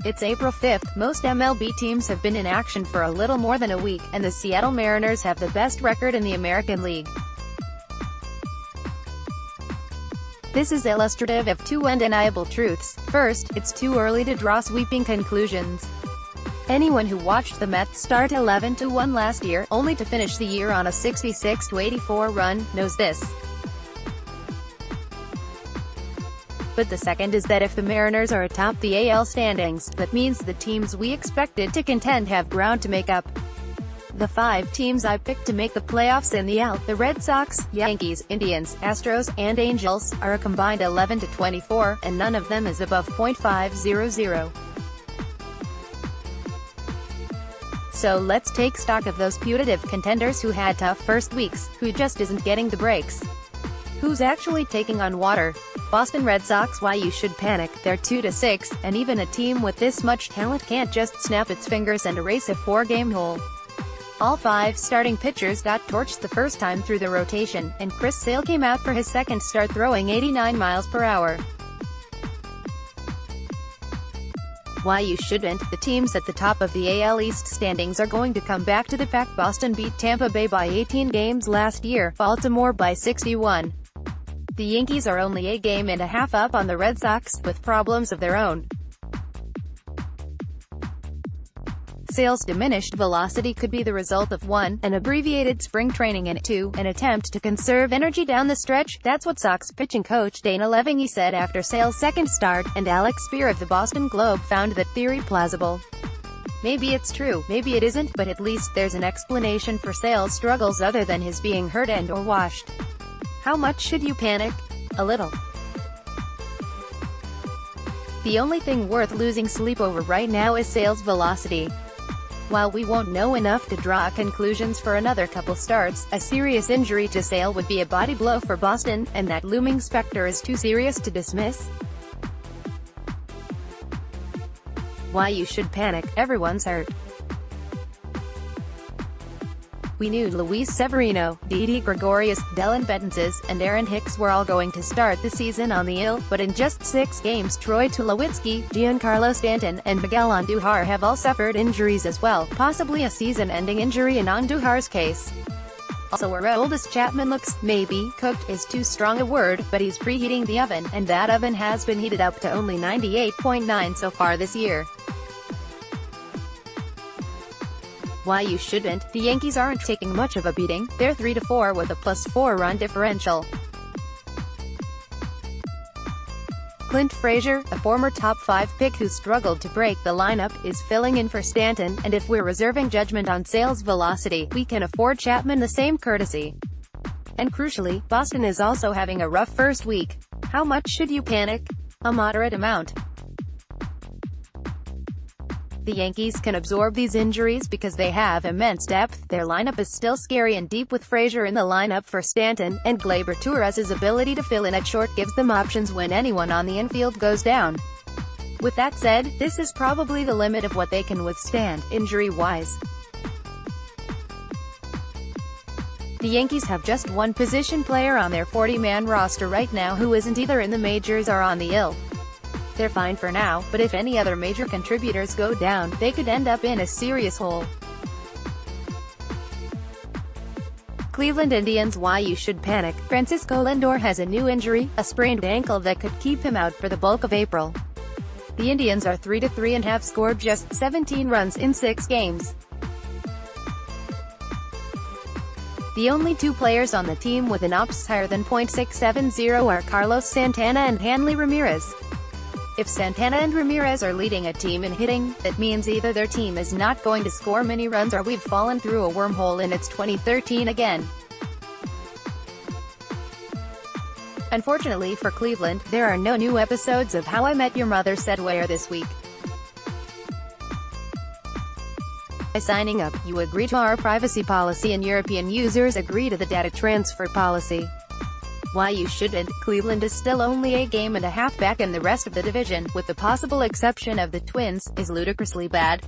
It's April 5th, most MLB teams have been in action for a little more than a week, and the Seattle Mariners have the best record in the American League. This is illustrative of two undeniable truths. First, it's too early to draw sweeping conclusions. Anyone who watched the Mets start 11-1 last year, only to finish the year on a 66-84 run, knows this. But the second is that if the Mariners are atop the AL standings, that means the teams we expected to contend have ground to make up. The 5 teams I picked to make the playoffs in the AL, the Red Sox, Yankees, Indians, Astros, and Angels, are a combined 11-24, and none of them is above .500. So let's take stock of those putative contenders who had tough first weeks, who just isn't getting the breaks. Who's actually taking on water? Boston Red Sox. Why you should panic, they're 2-6, and even a team with this much talent can't just snap its fingers and erase a 4-game hole. All 5 starting pitchers got torched the first time through the rotation, and Chris Sale came out for his second start throwing 89 miles per hour. Why you shouldn't. The teams at the top of the AL East standings are going to come back to the pack. Boston beat Tampa Bay by 18 games last year, Baltimore by 61. The Yankees are only a game and a half up on the Red Sox, with problems of their own. Sale's diminished velocity could be the result of 1, an abbreviated spring training, and 2, an attempt to conserve energy down the stretch. That's what Sox pitching coach Dana Levingey said after Sale's second start, and Alex Spear of the Boston Globe found that theory plausible. Maybe it's true, maybe it isn't, but at least there's an explanation for Sale's struggles other than his being hurt and or washed. How much should you panic? A little. The only thing worth losing sleep over right now is Sale's velocity. While we won't know enough to draw conclusions for another couple starts, a serious injury to Sale would be a body blow for Boston, and that looming specter is too serious to dismiss. Why you should panic, everyone's hurt. We knew Luis Severino, Didi Gregorius, Dellin Betances, and Aaron Hicks were all going to start the season on the IL, but in just 6 games Troy Tulowitzki, Giancarlo Stanton, and Miguel Andujar have all suffered injuries as well, possibly a season-ending injury in Andujar's case. Also, Aroldis Chapman looks, maybe, cooked is too strong a word, but he's preheating the oven, and that oven has been heated up to only 98.9 so far this year. Why you shouldn't. The Yankees aren't taking much of a beating. They're 3-4 with a +4 run differential. Clint Frazier, a former top 5 pick who struggled to break the lineup, is filling in for Stanton, and if we're reserving judgment on Sale's velocity, we can afford Chapman the same courtesy. And crucially, Boston is also having a rough first week. How much should you panic? A moderate amount. The Yankees can absorb these injuries because they have immense depth. Their lineup is still scary and deep with Frazier in the lineup for Stanton, and Gleyber Torres' ability to fill in at short gives them options when anyone on the infield goes down. With that said, this is probably the limit of what they can withstand, injury-wise. The Yankees have just one position player on their 40-man roster right now who isn't either in the majors or on the IL. They're fine for now, but if any other major contributors go down, they could end up in a serious hole. Cleveland Indians. Why you should panic. Francisco Lindor has a new injury, a sprained ankle that could keep him out for the bulk of April. The Indians are 3-3 and have scored just 17 runs in 6 games. The only 2 players on the team with an OPS higher than .670 are Carlos Santana and Hanley Ramirez. If Santana and Ramirez are leading a team in hitting, that means either their team is not going to score many runs or we've fallen through a wormhole and it's 2013 again. Unfortunately for Cleveland, there are no new episodes of How I Met Your Mother said where this week. By signing up, you agree to our privacy policy and European users agree to the data transfer policy. Why you shouldn't. Cleveland is still only a game and a half back, and the rest of the division, with the possible exception of the Twins, is ludicrously bad.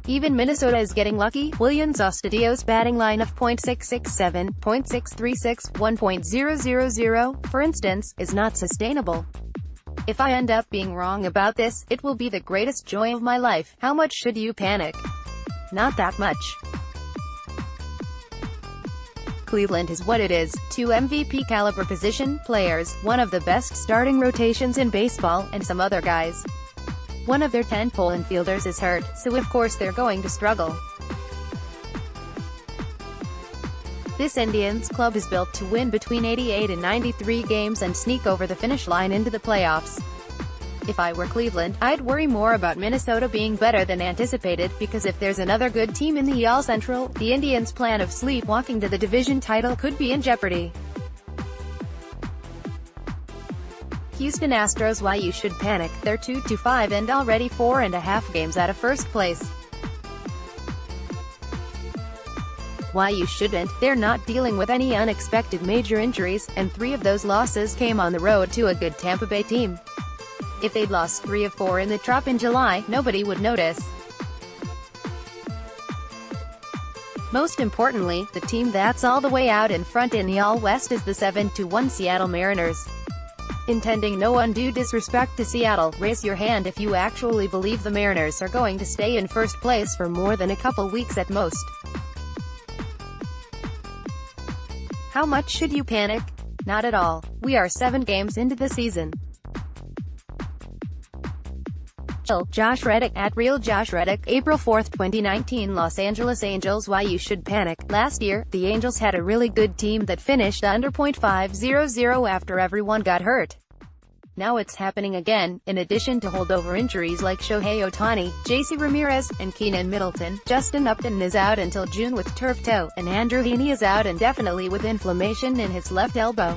Even Minnesota is getting lucky. Willians Astudillo's batting line of .667, .636, 1.000, for instance, is not sustainable. If I end up being wrong about this, it will be the greatest joy of my life. How much should you panic? Not that much. Cleveland is what it is. 2 MVP caliber position players, one of the best starting rotations in baseball, and some other guys. One of their 10 pole infielders is hurt, so of course they're going to struggle. This Indians club is built to win between 88 and 93 games and sneak over the finish line into the playoffs. If I were Cleveland, I'd worry more about Minnesota being better than anticipated, because if there's another good team in the AL Central, the Indians' plan of sleepwalking to the division title could be in jeopardy. Houston Astros. Why you should panic? They're 2-5 and already 4.5 games out of first place. Why you shouldn't? They're not dealing with any unexpected major injuries, and 3 of those losses came on the road to a good Tampa Bay team. If they'd lost 3 of 4 in the Trop in July, nobody would notice. Most importantly, the team that's all the way out in front in the AL West is the 7-1 Seattle Mariners. Intending no undue disrespect to Seattle, raise your hand if you actually believe the Mariners are going to stay in first place for more than a couple weeks at most. How much should you panic? Not at all. We are 7 games into the season. Josh Reddick at Real Josh Reddick, April 4, 2019. Los Angeles Angels. Why you should panic? Last year, the Angels had a really good team that finished under .500 after everyone got hurt. Now it's happening again. In addition to holdover injuries like Shohei Ohtani, JC Ramirez, and Keenan Middleton, Justin Upton is out until June with turf toe, and Andrew Heaney is out indefinitely with inflammation in his left elbow.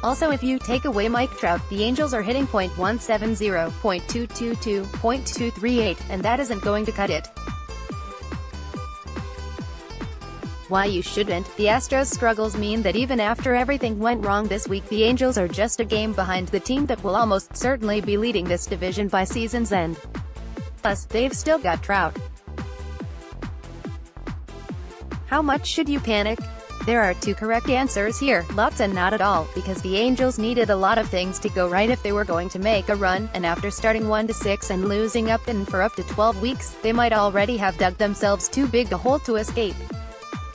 Also, if you take away Mike Trout, the Angels are hitting .170, .222, .238, and that isn't going to cut it. Why you shouldn't? The Astros' struggles mean that even after everything went wrong this week, the Angels are just a game behind the team that will almost certainly be leading this division by season's end. Plus, they've still got Trout. How much should you panic? There are 2 correct answers here, lots and not at all, because the Angels needed a lot of things to go right if they were going to make a run, and after starting 1-6 and losing Upton for up to 12 weeks, they might already have dug themselves too big a hole to escape.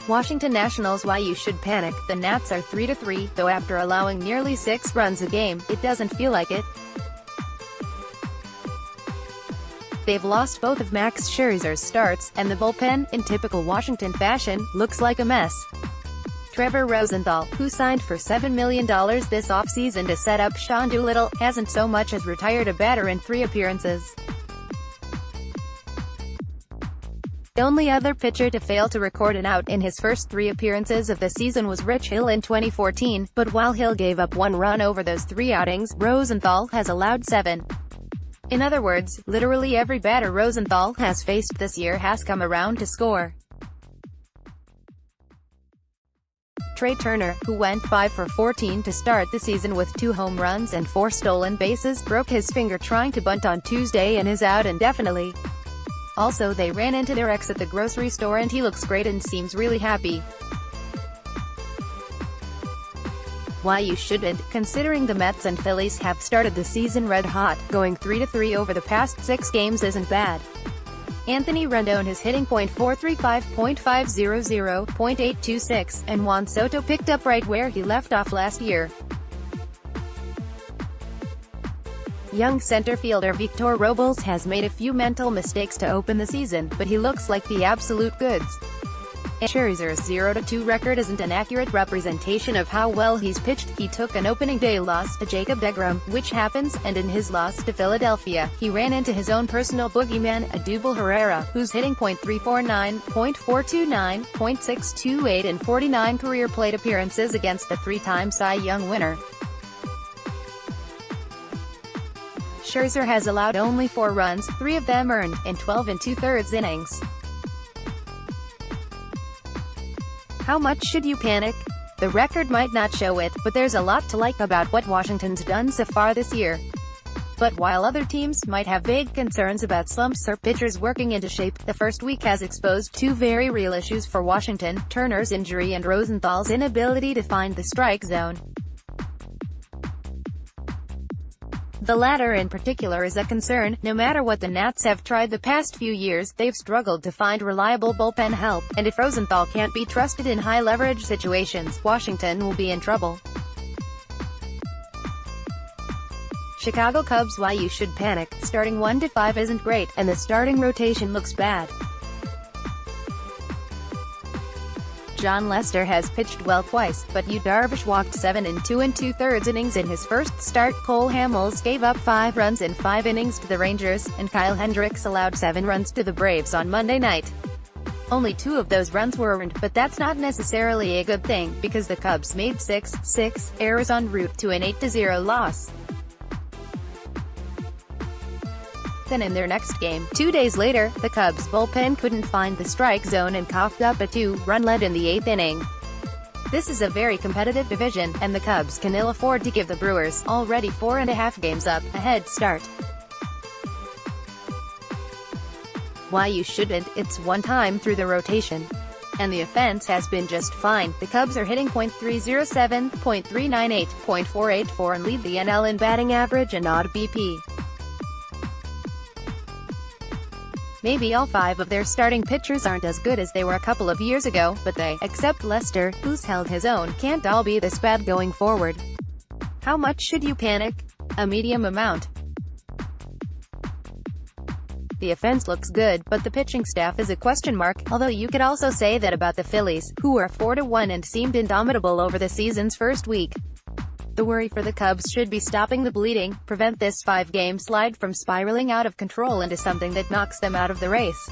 Washington Nationals. Why you should panic? The Nats are 3-3, though after allowing nearly 6 runs a game, it doesn't feel like it. They've lost both of Max Scherzer's starts, and the bullpen, in typical Washington fashion, looks like a mess. Trevor Rosenthal, who signed for $7 million this offseason to set up Sean Doolittle, hasn't so much as retired a batter in 3 appearances. The only other pitcher to fail to record an out in his first 3 appearances of the season was Rich Hill in 2014, but while Hill gave up 1 run over those 3 outings, Rosenthal has allowed 7. In other words, literally every batter Rosenthal has faced this year has come around to score. Trey Turner, who went 5 for 14 to start the season with 2 home runs and 4 stolen bases, broke his finger trying to bunt on Tuesday and is out indefinitely. Also, they ran into their ex at the grocery store and he looks great and seems really happy. Why you shouldn't? Considering the Mets and Phillies have started the season red hot, going 3-3 over the past 6 games isn't bad. Anthony Rendon is hitting .435, .500, .826, and Juan Soto picked up right where he left off last year. Young center fielder Victor Robles has made a few mental mistakes to open the season, but he looks like the absolute goods. And Scherzer's 0-2 record isn't an accurate representation of how well he's pitched. He took an opening day loss to Jacob deGrom, which happens, and in his loss to Philadelphia, he ran into his own personal boogeyman, Odubel Herrera, who's hitting .349, .429, .628 in 49 career plate appearances against the 3-time Cy Young winner. Scherzer has allowed only 4 runs, 3 of them earned, in 12 2/3 innings. How much should you panic? The record might not show it, but there's a lot to like about what Washington's done so far this year. But while other teams might have vague concerns about slumps or pitchers working into shape, the first week has exposed 2 very real issues for Washington: Turner's injury and Rosenthal's inability to find the strike zone. The latter in particular is a concern. No matter what the Nats have tried the past few years, they've struggled to find reliable bullpen help, and if Rosenthal can't be trusted in high-leverage situations, Washington will be in trouble. Chicago Cubs. Why you should panic. Starting 1 to 5 isn't great, and the starting rotation looks bad. Jon Lester has pitched well twice, but Yu Darvish walked 7 in 2 2/3 innings in his first start. Cole Hamels gave up 5 runs in 5 innings to the Rangers, and Kyle Hendricks allowed 7 runs to the Braves on Monday night. Only 2 of those runs were earned, but that's not necessarily a good thing, because the Cubs made 6 errors en route to an 8-0 loss. Then in their next game, 2 days later, the Cubs bullpen couldn't find the strike zone and coughed up a 2-run lead in the 8th inning. This is a very competitive division, and the Cubs can ill afford to give the Brewers, already 4.5 games up, a head start. Why you shouldn't. It's one time through the rotation, and the offense has been just fine. The Cubs are hitting .307, .398, .484 and lead the NL in batting average and odd BP. Maybe all 5 of their starting pitchers aren't as good as they were a couple of years ago, but they, except Lester, who's held his own, can't all be this bad going forward. How much should you panic? A medium amount. The offense looks good, but the pitching staff is a question mark, although you could also say that about the Phillies, who are 4-1 and seemed indomitable over the season's first week. The worry for the Cubs should be stopping the bleeding, prevent this 5-game slide from spiraling out of control into something that knocks them out of the race.